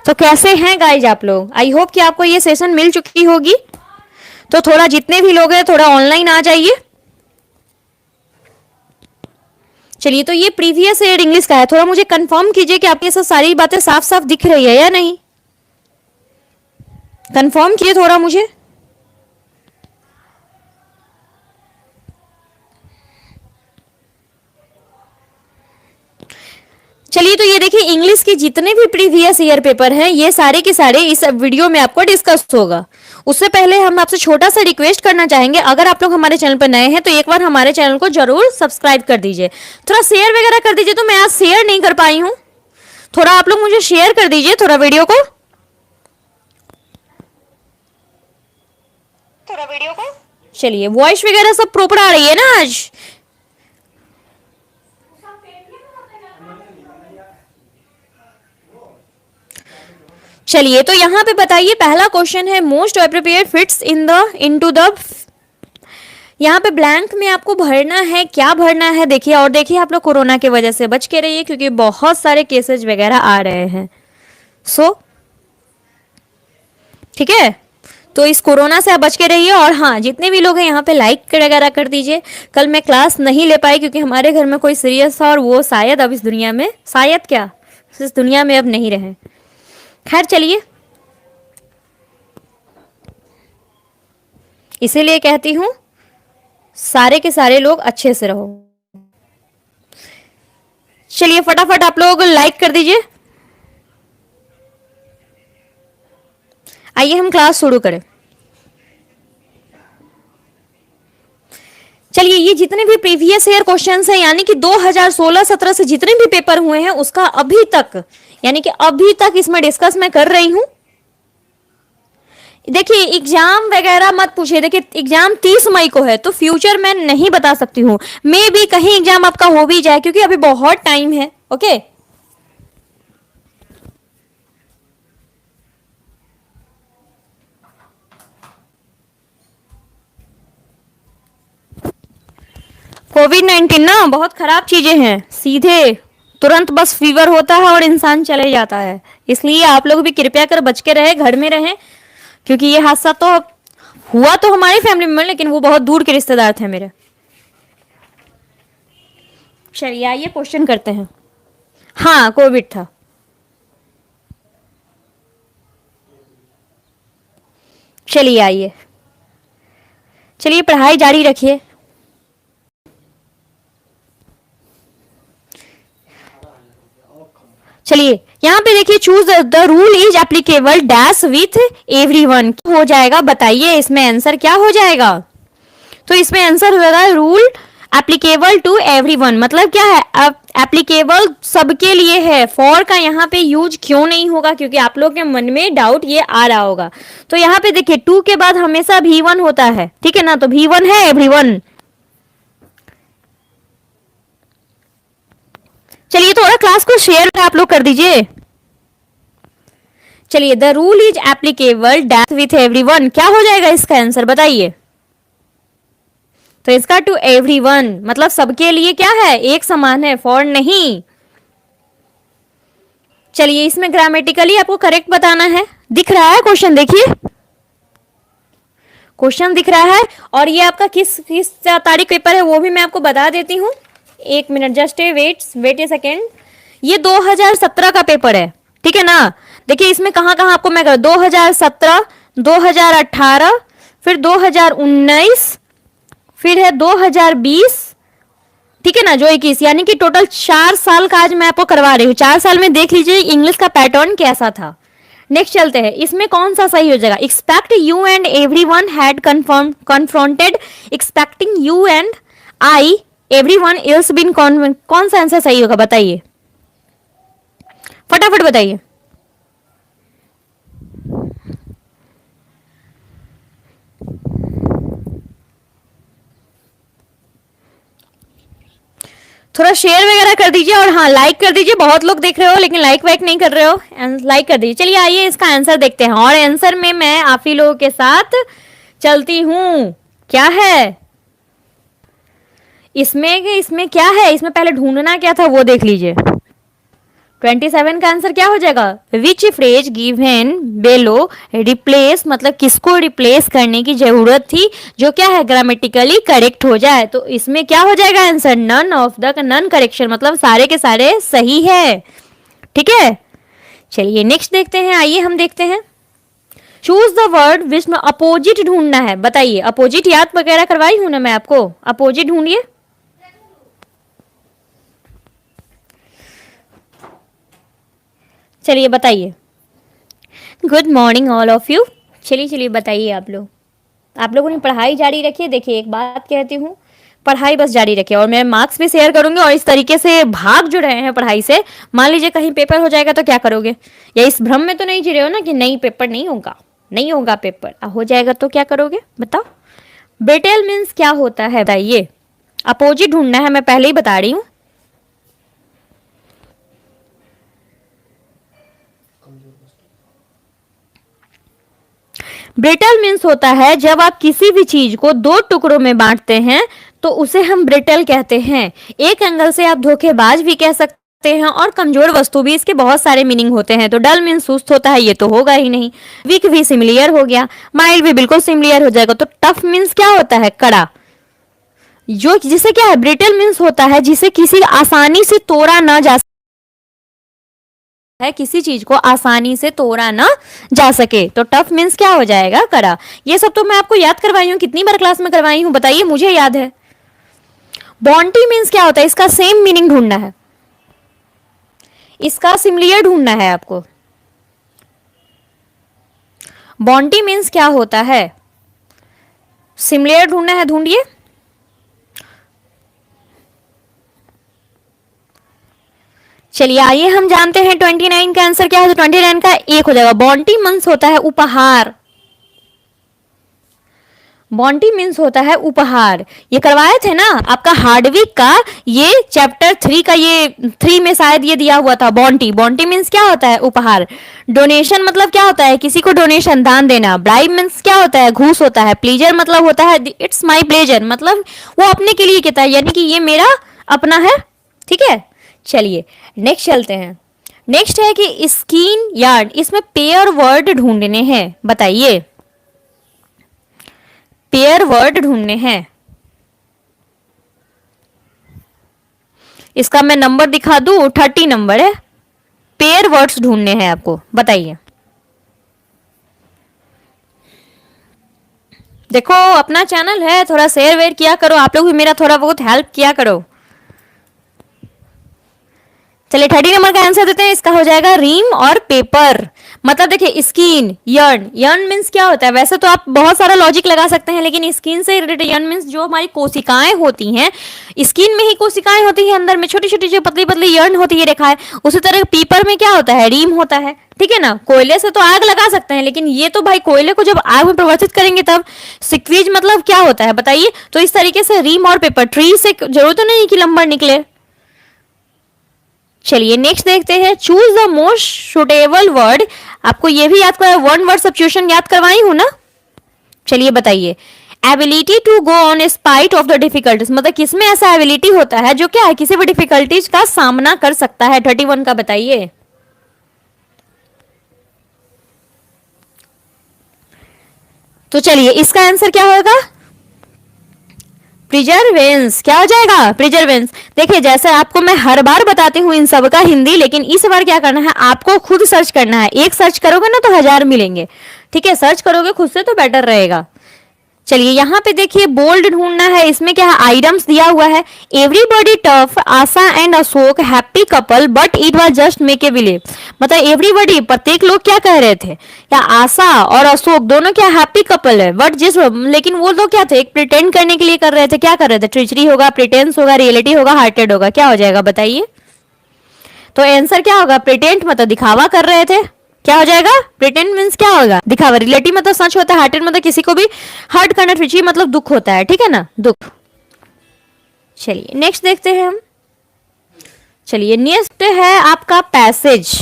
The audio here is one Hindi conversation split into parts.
तो कैसे हैं गाइज आप लोग? आई होप कि आपको ये सेशन मिल चुकी होगी। तो थोड़ा जितने भी लोग हैं थोड़ा ऑनलाइन आ जाइए। चलिए, तो ये प्रीवियस ईयर इंग्लिश का है। थोड़ा मुझे कंफर्म कीजिए कि आपकी सब सारी बातें साफ साफ दिख रही है या नहीं। कंफर्म कीजिए थोड़ा मुझे। चलिए, तो ये देखिए इंग्लिश के जितने भी प्रीवियस ईयर पेपर हैं ये सारे के सारे इस वीडियो में आपको डिस्कस होगा। उससे पहले हम आपसे छोटा सा रिक्वेस्ट करना चाहेंगे, अगर आप लोग हमारे चैनल पर नए हैं तो एक बार हमारे चैनल को जरूर सब्सक्राइब कर दीजिए, थोड़ा शेयर वगैरह कर दीजिए। तो मैं आज शेयर नहीं कर पाई हूँ, थोड़ा आप लोग मुझे शेयर कर दीजिए थोड़ा वीडियो को। चलिए, वॉइस वगैरह सब प्रॉपर आ रही है ना आज? चलिए, तो यहाँ पे बताइए, पहला क्वेश्चन है most appropriate fits into the. यहाँ पे ब्लैंक में आपको भरना है, क्या भरना है देखिए। और देखिए आप लोग कोरोना की वजह से बच के रहिए क्योंकि बहुत सारे केसेस वगैरह आ रहे हैं। ठीक है, तो इस कोरोना से आप बच के रहिए। और हाँ, जितने भी लोग हैं यहाँ पे लाइक वगैरह कर दीजिए। कल मैं क्लास नहीं ले पाई क्योंकि हमारे घर में कोई सीरियस था और वो शायद अब इस दुनिया में, शायद क्या, इस दुनिया में अब नहीं रहे। खैर चलिए, इसीलिए कहती हूं सारे के सारे लोग अच्छे से रहो। चलिए फटाफट आप लोग लाइक कर दीजिए। आइए हम क्लास शुरू करें। चलिए, ये जितने भी प्रीवियस ईयर क्वेश्चंस हैं यानी कि 2016-17 से जितने भी पेपर हुए हैं उसका अभी तक, यानी कि अभी तक इसमें डिस्कस मैं कर रही हूं। देखिए एग्जाम वगैरह मत पूछिए। देखिए एग्जाम 30 मई को है तो फ्यूचर मैं नहीं बता सकती हूँ, मे भी कहीं एग्जाम आपका हो भी जाए क्योंकि अभी बहुत टाइम है। ओके, कोविड-19 ना बहुत खराब चीजें हैं, सीधे तुरंत बस फीवर होता है और इंसान चले जाता है। इसलिए आप लोग भी कृपया कर बच के रहे, घर में रहें, क्योंकि ये हादसा तो हुआ तो हमारी फैमिली में, लेकिन वो बहुत दूर के रिश्तेदार थे मेरे। चलिए आइए क्वेश्चन करते हैं। हाँ, कोविड था। चलिए आइए, चलिए पढ़ाई जारी रखिए। चलिए यहाँ पे देखिए, choose the rule is applicable dash with everyone हो जाएगा। बताइए इसमें आंसर क्या हो जाएगा? तो इसमें आंसर होगा रूल एप्लीकेबल टू एवरीवन। मतलब क्या है? अब एप्लीकेबल सबके लिए है। फॉर का यहाँ पे यूज क्यों नहीं होगा? क्योंकि आप लोग के मन में डाउट ये आ रहा होगा। तो यहाँ पे देखिए टू के बाद हमेशा V1 होता है, ठीक है ना? तो V1 है एवरीवन। चलिए थोड़ा क्लास को शेयर आप लोग कर दीजिए। चलिए, the rule is applicable dash with everyone, क्या हो जाएगा इसका आंसर बताइए? तो इसका टू एवरीवन मतलब सबके लिए क्या है? एक समान है, फॉर नहीं। चलिए इसमें ग्रामेटिकली आपको करेक्ट बताना है। दिख रहा है क्वेश्चन? देखिए क्वेश्चन दिख रहा है। और ये आपका किस किस तारीख पेपर है वो भी मैं आपको बता देती हूँ। एक मिनट, जस्ट वेट ए सेकेंड। ये 2017 का पेपर है, ठीक है ना? देखिए इसमें कहाँ कहाँ आपको मैं 2017, 2018, फिर 2019, फिर है 2020, ठीक है ना, जो 21, यानी कि टोटल 4 साल का आज मैं आपको करवा रही हूँ। 4 साल में देख लीजिए इंग्लिश का पैटर्न कैसा था। नेक्स्ट चलते हैं, इसमें कौन सा सही हो जाएगा? Expect you and everyone had confronted, expecting you and I everyone else been, कौन सा आंसर सही होगा बताइए? फटाफट बताइए। थोड़ा शेयर वगैरह कर दीजिए और हाँ लाइक कर दीजिए। बहुत लोग देख रहे हो लेकिन लाइक वाइक नहीं कर रहे हो, लाइक कर दीजिए। चलिए आइए इसका आंसर देखते हैं। और आंसर में मैं आप ही लोगों के साथ चलती हूँ। क्या है इसमें क्या है? इसमें पहले ढूंढना क्या था वो देख लीजिए। 27 का आंसर क्या हो जाएगा? विच फ्रेज गिवन बेलो रिप्लेस, मतलब किसको रिप्लेस करने की जरूरत थी जो क्या है ग्रामेटिकली करेक्ट हो जाए। तो इसमें क्या हो जाएगा answer? None of the, none correction मतलब सारे के सारे सही है। ठीक है, चलिए नेक्स्ट देखते हैं। आइए हम देखते हैं। चूज द वर्ड विच में अपोजिट ढूंढना है। बताइए, अपोजिट याद वगैरह करवाई हूं ना मैं आपको? अपोजिट ढूंढिए। चलिए बताइए। Good morning all of you. चलिए चलिए बताइए आप लोगों ने पढ़ाई जारी रखिए। देखिए एक बात कहती हूँ, पढ़ाई बस जारी रखिए और मैं मार्क्स भी शेयर करूंगी। और इस तरीके से भाग जो रहे हैं पढ़ाई से, मान लीजिए कहीं पेपर हो जाएगा तो क्या करोगे? या इस भ्रम में तो नहीं जी रहे हो ना कि नहीं पेपर नहीं होगा, नहीं होगा पेपर, हो जाएगा तो क्या करोगे बताओ? ब्रिटेल मीन्स क्या होता है बताइए? अपोजिट ढूंढना है, मैं पहले ही बता रही हूँ। ब्रिटल मीन्स होता है जब आप किसी भी चीज को दो टुकड़ों में बांटते हैं तो उसे हम ब्रिटल कहते हैं। एक एंगल से आप धोखेबाज भी कह सकते हैं और कमजोर वस्तु भी। इसके बहुत सारे मीनिंग होते हैं। तो डल मीन्स सुस्त होता है, ये तो होगा ही नहीं। वीक भी सिमिलियर हो गया, माइल्ड भी बिल्कुल सिमिलियर हो जाएगा। तो टफ मीन्स क्या होता है? कड़ा। जो जिसे क्या है, ब्रिटल मीन्स होता है जिसे किसी आसानी से तोड़ा ना जा है, किसी चीज को आसानी से तोड़ा ना जा सके। तो टफ मीन्स क्या हो जाएगा? कड़ा। ये सब तो मैं आपको याद करवाई हूँ, कितनी बार क्लास में करवाई हूँ बताइए, मुझे याद है। बॉन्टी मीन्स क्या होता है? इसका सेम मीनिंग ढूंढना है, इसका सिमिलियर ढूंढना है आपको। बॉन्टी मीन्स क्या होता है? सिमिलियर ढूंढना है, ढूंढिए। चलिए आइए हम जानते हैं 29 का आंसर क्या है। तो 29 का एक हो जाएगा। बॉन्टी मीन्स होता है उपहार। बॉन्टी मीन्स होता है उपहार। ये करवाए थे ना आपका हार्डविक का, ये चैप्टर 3 का, ये 3 में शायद ये दिया हुआ था। बॉन्टी, बॉन्टी मीन्स क्या होता है? उपहार। डोनेशन मतलब क्या होता है? किसी को डोनेशन, दान देना। ब्राइब मीन्स क्या होता है? घूस होता है। प्लीजर मतलब होता है इट्स माई प्लेजर, मतलब वो अपने के लिए कहता है, यानी कि ये मेरा अपना है। ठीक है, चलिए नेक्स्ट चलते हैं। नेक्स्ट है कि स्किन यार्ड। इसमें पेयर वर्ड ढूंढने हैं, बताइए। पेयर वर्ड ढूंढने हैं। इसका मैं नंबर दिखा दूं, 30 नंबर है। पेयर वर्ड्स ढूंढने हैं आपको, बताइए। देखो अपना चैनल है, थोड़ा शेयर वेयर किया करो, आप लोग भी मेरा थोड़ा बहुत हेल्प किया करो। चलिए 30 नंबर का आंसर देते हैं। इसका हो जाएगा रीम और पेपर। मतलब देखिए स्किन, यर्न, यर्न मीन्स क्या होता है? वैसे तो आप बहुत सारा लॉजिक लगा सकते हैं, लेकिन स्किन से रिलेटेड यर्न मीन्स जो हमारी कोशिकाएं होती हैं, स्किन में ही कोशिकाएं होती हैं, अंदर में छोटी छोटी जो पतली पतली यर्न होती है, रेखा है। उसी तरह पेपर में क्या होता है? रीम होता है। ठीक है ना, कोयले से तो आग लगा सकते हैं, लेकिन ये तो भाई कोयले को जब आग में परिवर्तित करेंगे तब। सिक्वीज मतलब क्या होता है बताइए? तो इस तरीके से रीम और पेपर, ट्री से जरूरत तो नहीं कि लंबर निकले। चलिए नेक्स्ट देखते हैं। Choose the most suitable word. आपको ये भी याद करवाया, वन वर्ड सब्स्टिट्यूशन याद करवाई हूं ना? चलिए बताइए। Ability to go on spite of the difficulties, मतलब किसमें ऐसा एबिलिटी होता है जो क्या है, किसी भी डिफिकल्टीज का सामना कर सकता है। 31 का बताइए। तो चलिए इसका आंसर क्या होगा? प्रिजर्वेंस। क्या हो जाएगा? प्रिजर्वेंस। देखिए जैसे आपको मैं हर बार बताती हूँ इन सब का हिंदी, लेकिन इस बार क्या करना है, आपको खुद सर्च करना है। एक सर्च करोगे ना तो 1000 मिलेंगे। ठीक है, सर्च करोगे खुद से तो बेटर रहेगा। चलिए यहाँ पे देखिए बोल्ड ढूंढना है। इसमें क्या है? आइटम्स दिया हुआ है। Everybody tough, Asha and Ashok happy couple but it was just make a believe. मतलब एवरीबॉडी, प्रत्येक लोग क्या कह रहे थे? या आशा और अशोक दोनों क्या हैप्पी कपल है, बट लेकिन वो लोग क्या थे? एक प्रिटेंड करने के लिए कर रहे थे। क्या कर रहे थे? ट्रिचरी होगा, प्रिटेंस होगा, रियलिटी होगा, हार्टेड होगा। क्या हो जाएगा बताइए? तो आंसर क्या होगा? प्रिटेंट मतलब दिखावा कर रहे थे। क्या हो जाएगा? प्रिटेंड मीन्स क्या होगा? दिखावा। रिलेटिव मतलब सच होता है। हार्टेड मतलब किसी को भी हर्ट करना। ट्रिची मतलब दुख होता है। ठीक है ना, दुख। चलिए नेक्स्ट देखते हैं हम। चलिए नेक्स्ट है आपका पैसेज।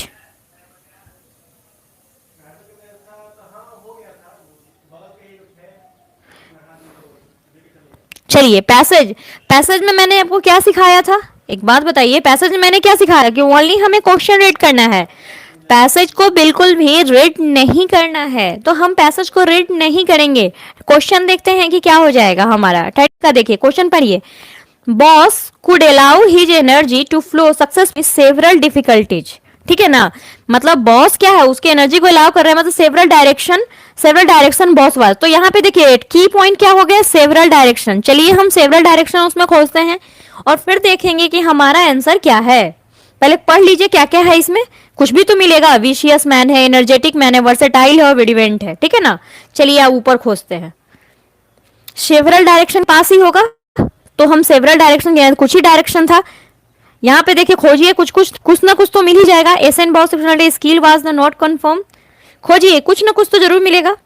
चलिए पैसेज, पैसेज में मैंने आपको क्या सिखाया था? एक बात बताइए, पैसेज में मैंने क्या सिखाया कि ओनली हमें क्वेश्चन रीड करना है, पैसेज को बिल्कुल भी रीड नहीं करना है। तो हम पैसेज को रीड नहीं करेंगे, क्वेश्चन देखते हैं कि क्या हो जाएगा हमारा। थर्ड का देखिए, क्वेश्चन पढ़िए। Bose could allow his energy to flow success with several difficulties, ठीक है ना। मतलब बॉस क्या है, उसकी एनर्जी को अलाउ कर रहा है, मतलब सेवरल डायरेक्शन बॉस वाज। तो यहाँ पे देखिए की पॉइंट क्या हो गया, सेवरल डायरेक्शन। चलिए हम सेवरल डायरेक्शन उसमें खोजते हैं और फिर देखेंगे कि हमारा आंसर क्या है। पहले पढ़ लीजिए क्या क्या है इसमें, कुछ भी तो मिलेगा। विशियस मैन है, एनर्जेटिक मैन है, वर्सेटाइल है और विडिवेंट है, ठीक है ना। चलिए आप ऊपर खोजते हैं, सेवरल डायरेक्शन पास ही होगा, तो हम सेवरल डायरेक्शन, कुछ ही डायरेक्शन था। यहाँ पे देखिए खोजिए, कुछ ना कुछ तो मिल ही जाएगा। S N Bose skill was the not confirm, खोजिए कुछ ना कुछ तो जरूर मिलेगा।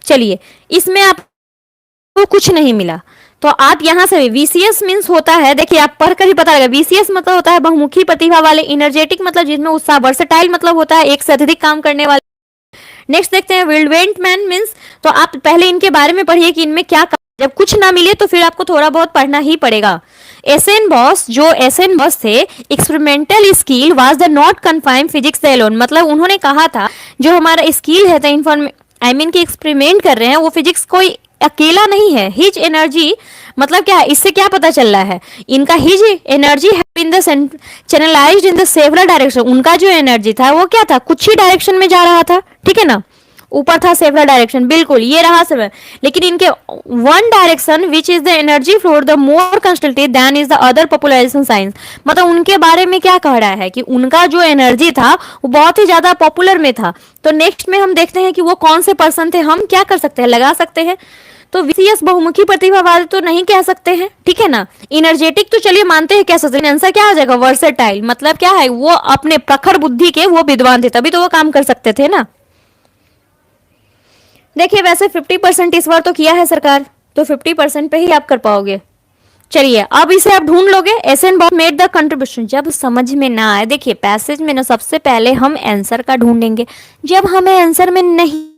चलिए इसमें आपको कुछ नहीं मिला, तो आप यहां से वीसीएस मींस होता है, देखिए आप पढ़कर ही पता लगा। वीसीएस मतलब होता है बहुमुखी प्रतिभा वाले, एनर्जेटिक मतलब जिसमें उत्साह, वर्सेटाइल मतलब होता है एक से अधिक काम करने वाले। नेक्स्ट देखते हैं विल्डेंट मैन मींस, तो आप पहले इनके बारे में पढ़िए कि इनमें क्या, जब कुछ ना मिले तो फिर आपको थोड़ा बहुत पढ़ना ही पड़ेगा। एसएन बॉस, जो एसएन बॉस थे, experimental skill was the not confined physics alone, मतलब उन्होंने कहा था जो हमारा स्किल है कि एक्सपेरिमेंट कर रहे हैं वो फिजिक्स कोई अकेला नहीं है। हिज एनर्जी मतलब क्या है, इससे क्या पता चल रहा है, इनका his energy in the channelised in the several direction, उनका जो एनर्जी था वो क्या था, कुछ ही डायरेक्शन में जा रहा था, ठीक है ना। ऊपर था सेवरल डायरेक्शन, बिल्कुल ये रहा सेवरल, लेकिन इनके one direction which is the energy flow the more constantly then is the other popularization science, मतलब उनके बारे में क्या कह रहा है कि उनका जो एनर्जी था वो बहुत ही ज्यादा पॉपुलर में था। तो नेक्स्ट में हम देखते हैं कि वो कौन से पर्सन थे, हम क्या कर सकते हैं, लगा सकते हैं। तो विसीएस बहुमुखी प्रतिभा वाले तो नहीं कह सकते हैं, ठीक है ना। एनर्जेटिक तो चलिए मानते हैं, कह सकते हैं। आंसर क्या आ जाएगा, वर्सेटाइल, मतलब क्या है, वो अपने प्रखर बुद्धि के वो विद्वान थे, तभी तो वो काम कर सकते थे ना। देखिए वैसे 50% इस बार तो किया है सरकार, तो 50% पे ही आप कर पाओगे। चलिए अब इसे आप ढूंढ लोगे। S N Bose made the contribution, जब समझ में ना आए, देखिए पैसेज में ना सबसे पहले हम आंसर का ढूंढेंगे, जब हमें आंसर में नहीं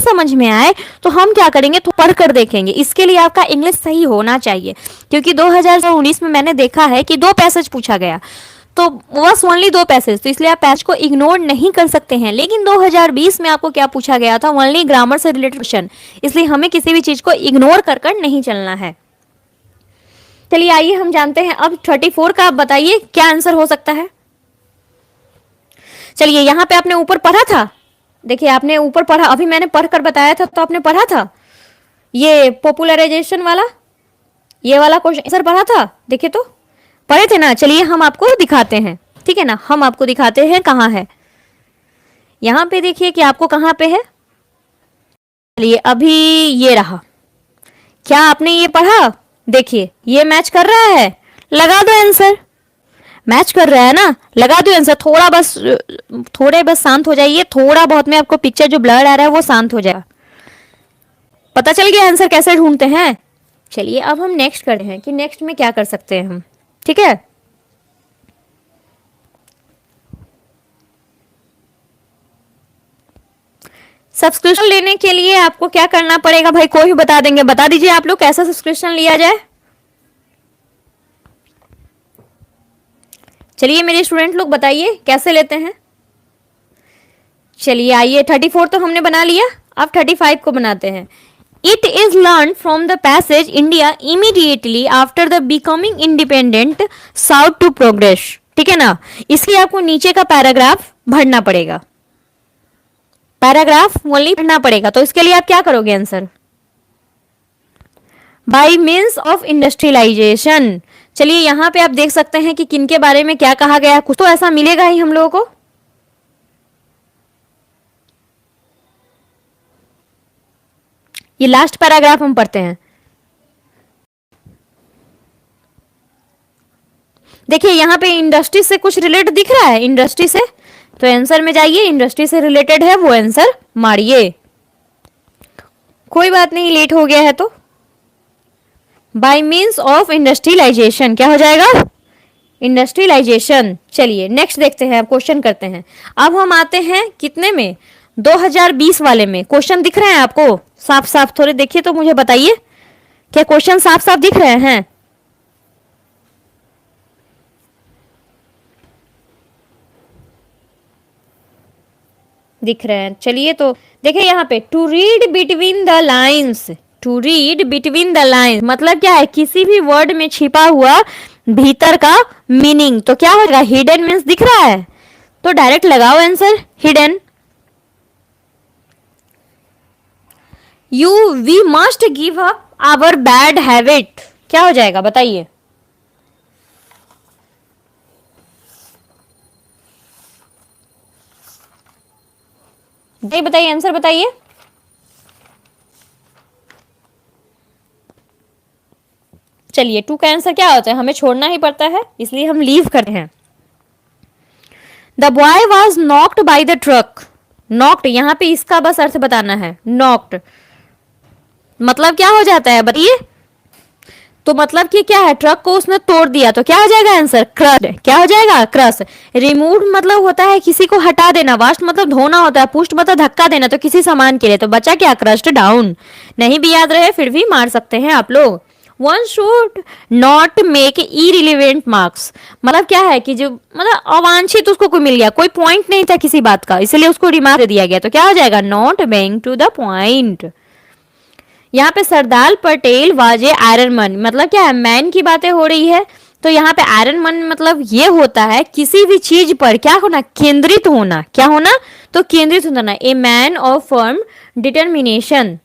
समझ में आए तो हम क्या करेंगे, तो पढ़ कर देखेंगे। इसके लिए आपका इंग्लिश सही होना चाहिए, क्योंकि 2019 में मैंने देखा है कि 2 पैसेज पूछा गया, तो बस ओनली 2 पैसेज, तो इसलिए आप पैसेज को इग्नोर नहीं कर सकते हैं। लेकिन 2020 में आपको क्या पूछा गया था, ओनली ग्रामर से रिलेटेड क्वेश्चन, इसलिए हमें किसी भी चीज को इग्नोर कर कर नहीं चलना है। चलिए आइए हम जानते हैं अब 34 का, आप बताइए क्या आंसर हो सकता है। चलिए यहाँ पे आपने ऊपर पढ़ा था, देखिए आपने ऊपर पढ़ा, अभी मैंने पढ़कर बताया था, तो आपने पढ़ा था ये पॉपुलराइजेशन वाला, ये वाला क्वेश्चन आंसर पढ़ा था, देखिए तो पढ़े थे ना। चलिए हम आपको दिखाते हैं, ठीक है ना, हम आपको दिखाते हैं कहाँ है। यहाँ पे देखिए कि आपको कहाँ पे है। चलिए अभी ये रहा, क्या आपने ये पढ़ा, देखिए ये मैच कर रहा है, लगा दो आंसर। मैच कर रहा है ना, लगा दो आंसर। थोड़े बस शांत हो जाइए, थोड़ा बहुत में आपको पिक्चर जो ब्लर आ रहा है वो शांत हो जाएगा। पता चल गया आंसर कैसे ढूंढते हैं। चलिए अब हम नेक्स्ट करते हैं कि नेक्स्ट में क्या कर सकते हैं हम, ठीक है। सब्सक्रिप्शन लेने के लिए आपको क्या करना पड़ेगा भाई, कोई भी बता देंगे, बता दीजिए आप लोग कैसा सब्सक्रिप्शन लिया जाए। चलिए मेरे स्टूडेंट लोग बताइए कैसे लेते हैं। चलिए आइए 34 तो हमने बना लिया, अब 35 को बनाते हैं। It is learn from the passage India immediately after the becoming independent south to progress, ठीक है ना। इसलिए आपको नीचे का पैराग्राफ भरना पड़ेगा, पैराग्राफ ओनली पढ़ना पड़ेगा। तो इसके लिए आप क्या करोगे answer, by means of industrialization. चलिए यहां पे आप देख सकते हैं कि किन के बारे में क्या कहा गया है, कुछ तो ऐसा मिलेगा ही हम लोगों को। ये लास्ट पैराग्राफ हम पढ़ते हैं, देखिए यहां पे इंडस्ट्री से कुछ रिलेट दिख रहा है, इंडस्ट्री से, तो आंसर में जाइए, इंडस्ट्री से रिलेटेड है वो आंसर मारिए। कोई बात नहीं, लेट हो गया है तो। बाय मीन्स ऑफ इंडस्ट्रियलाइजेशन क्या हो जाएगा, इंडस्ट्रियलाइजेशन। चलिए नेक्स्ट देखते हैं, अब क्वेश्चन करते हैं। अब हम आते हैं कितने में, 2020 वाले में। क्वेश्चन दिख रहे हैं आपको, साफ साफ थोड़े देखिए तो मुझे बताइए, क्या क्वेश्चन साफ साफ दिख रहे हैं? दिख रहे हैं। चलिए तो देखिए यहाँ पे to read between the lines, to read between the lines मतलब क्या है, किसी भी वर्ड में छिपा हुआ भीतर का मीनिंग। तो क्या होगा, हिडन मीन्स दिख रहा है, तो डायरेक्ट लगाओ answer hidden. You we must give up our bad habit, क्या हो जाएगा बताइए? बताइए आंसर बताइए। चलिए टू का आंसर क्या होता है, हमें छोड़ना ही पड़ता है इसलिए हम लीव करते हैं। The boy was knocked by the truck, knocked यहाँ पे इसका बस अर्थ बताना है, नॉक्ड मतलब क्या हो जाता है बताइए? तो मतलब कि क्या है, ट्रक को उसने तोड़ दिया, तो क्या हो जाएगा आंसर, क्रश। क्या हो जाएगा, क्रश। रिमूव मतलब होता है किसी को हटा देना, वास्ट मतलब धोना होता है, पुष्ट मतलब धक्का देना, तो किसी सामान के लिए, तो बचा क्या, क्रश्ड डाउन। नहीं भी याद रहे फिर भी मार सकते हैं आप लोग। One should not make irrelevant marks मतलब क्या है कि जो मतलब अवांछित उसको कोई मिल गया, कोई पॉइंट नहीं था किसी बात का, इसलिए उसको रिमार्क दे दिया गया, तो क्या हो जाएगा, not being to the point. यहाँ पे सरदार पटेल वाजे आयरन मैन मतलब क्या है, मैन की बातें हो रही है, तो यहाँ पे आयरन मैन मतलब ये होता है किसी भी चीज पर क्या होना, केंद्रित होना, क्या होना, तो केंद्रित होना। A man of firm determination,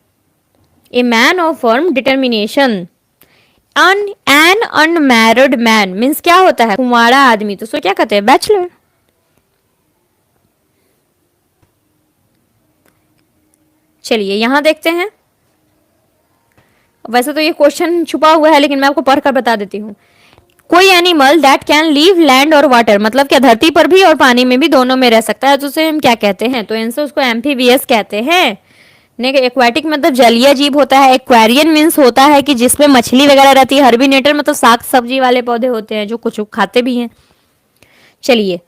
a man of firm determination. An unmarried man means क्या होता है, कुंवारा आदमी, तो उसको क्या कहते हैं, बैचलर। चलिए यहां देखते हैं, वैसे तो ये क्वेश्चन छुपा हुआ है लेकिन मैं आपको पढ़कर बता देती हूँ। कोई animal that can leave land और वाटर मतलब क्या, धरती पर भी और पानी में भी दोनों में रह सकता है, तो उसे हम क्या कहते हैं, तो आंसर उसको एम्फीबियस कहते हैं। एक्वाटिक मतलब जलीय जीव होता है। एक्वेरियन मीन्स होता है कि जिसमें मछली वगैरह रहती है। हर्बिनेटर मतलब साग सब्जी वाले पौधे होते हैं जो कुछ खाते भी हैं। चलिए,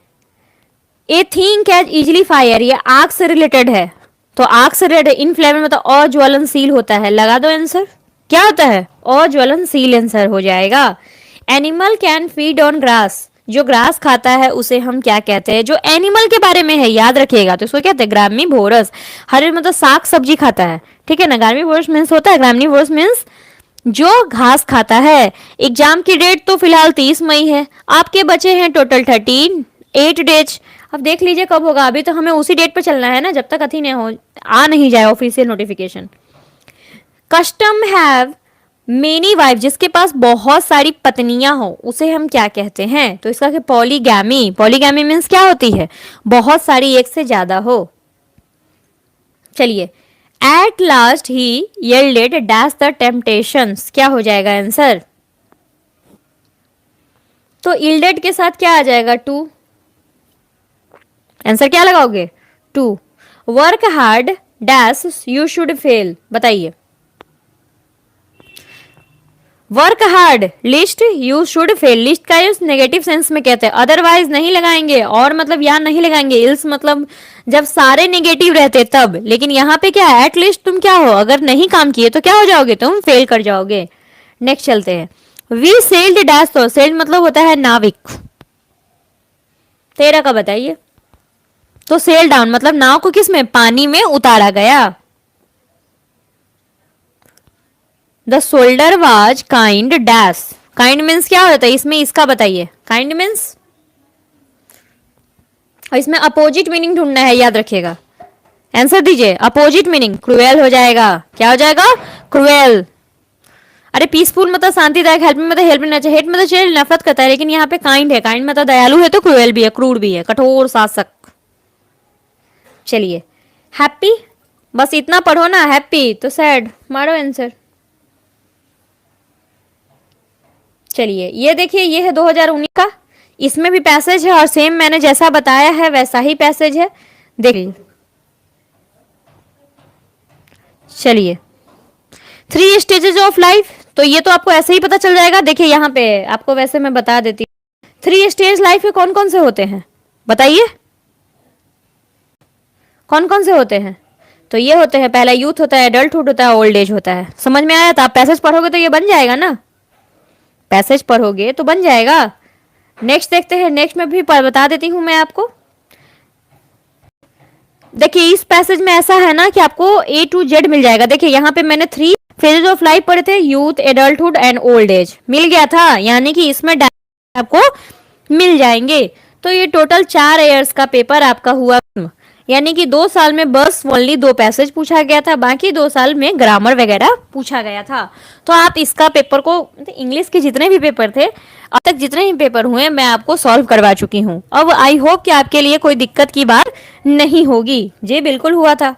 a thing catch easily fire, ये आग से रिलेटेड है, तो आग से रिलेटेड इनफ्लेमेबल मतलब अज्वलनशील होता है, लगा दो आंसर, क्या होता है, अज्वलनशील आंसर हो जाएगा। Animal can feed on grass, जो ग्रास खाता है उसे हम क्या कहते हैं, जो एनिमल के बारे में है याद रखिएगा, तो इसको कहते हैं ग्रामिवोरस। हर मतलब साग सब्जी खाता है, ठीक है ना, ग्रामिवोरस मीन्स होता है, ग्रामिवोरस मीन्स जो घास खाता है। एग्जाम की डेट तो फिलहाल 30 मई है, आपके बचे हैं टोटल 8 डेज। अब देख लीजिए कब होगा, अभी तो हमें उसी डेट पर चलना है ना, जब तक अथी नहीं हो, आ नहीं जाए official notification. Custom have many wife, जिसके पास बहुत सारी पत्नियां हो उसे हम क्या कहते हैं, तो इसका पॉलीगैमी। पॉलीगैमी मीन्स क्या होती है, बहुत सारी, एक से ज्यादा हो। चलिए, at last he yielded dash the temptations, क्या हो जाएगा आंसर, तो यील्डेड के साथ क्या आ जाएगा, टू। आंसर क्या लगाओगे, two. Work hard dash you should fail, बताइए। Work hard lest you should fail, lest का यूज नेगेटिव सेंस में कहते हैं, अदरवाइज नहीं लगाएंगे, और मतलब यहाँ नहीं लगाएंगे, इल्स मतलब जब सारे नेगेटिव रहते तब, लेकिन यहाँ पे क्या है, एटलीस्ट तुम क्या हो, अगर नहीं काम किए तो क्या हो जाओगे, तुम फेल कर जाओगे। नेक्स्ट चलते हैं, वी सेल्ड डैश, तो सेल्ड मतलब होता है नाविक, 13 का बताइए, तो सेल डाउन मतलब नाव को किस में, पानी में उतारा गया। The soldier was kind dash, kind means क्या होता है इसमें, इसका बताइए, काइंड मीन्स, और इसमें अपोजिट मीनिंग ढूंढना है, याद रखिएगा, आंसर दीजिए, अपोजिट मीनिंग क्रुएल हो जाएगा, क्या हो जाएगा, क्रुएल। अरे पीसफुल मतलब शांतिदायक, हेल्पिंग मतलब हेल्प नेचर, हेट मतलब चेल नफरत करता है, लेकिन यहाँ पे काइंड है, काइंड मतलब दयालु है, तो क्रुएल भी है, क्रूर भी है, कठोर शासक। चलिए, हैप्पी बस इतना पढ़ो ना, हैप्पी तो सैड, मारो आंसर। चलिए ये देखिए, ये है 2019 का, इसमें भी पैसेज है और सेम मैंने जैसा बताया है वैसा ही पैसेज है, देखिए। चलिए, 3 स्टेजेस ऑफ लाइफ, तो ये तो आपको ऐसे ही पता चल जाएगा, देखिए यहाँ पे आपको वैसे मैं बता देती हूँ, 3 स्टेज लाइफ में कौन कौन से होते हैं बताइए, कौन कौन से होते हैं। तो ये होते हैं, पहला यूथ होता है, एडल्टहुड होता है, ओल्ड एज होता है। समझ में आया? तो आप पैसेज पढ़ोगे तो ये बन जाएगा ना, पैसेज पढ़ोगे तो बन जाएगा। नेक्स्ट देखते हैं, नेक्स्ट में भी बता देती हूं मैं आपको। देखिए इस पैसेज में ऐसा है ना कि आपको A to Z मिल जाएगा। देखिए यहाँ पे मैंने 3 फेजेज ऑफ लाइफ पढ़े थे, youth, adulthood and old age, मिल गया था, यानी कि इसमें आपको मिल जाएंगे। तो ये टोटल 4 ईयर्स का पेपर आपका हुआ, यानी कि 2 साल में बस ओनली 2 पैसेज पूछा गया था, बाकी 2 साल में ग्रामर वगैरह पूछा गया था। तो आप इसका पेपर को, इंग्लिश के जितने भी पेपर थे अब तक, जितने ही पेपर हुए मैं आपको सॉल्व करवा चुकी हूँ। अब आई होप कि आपके लिए कोई दिक्कत की बात नहीं होगी। जी बिल्कुल हुआ था।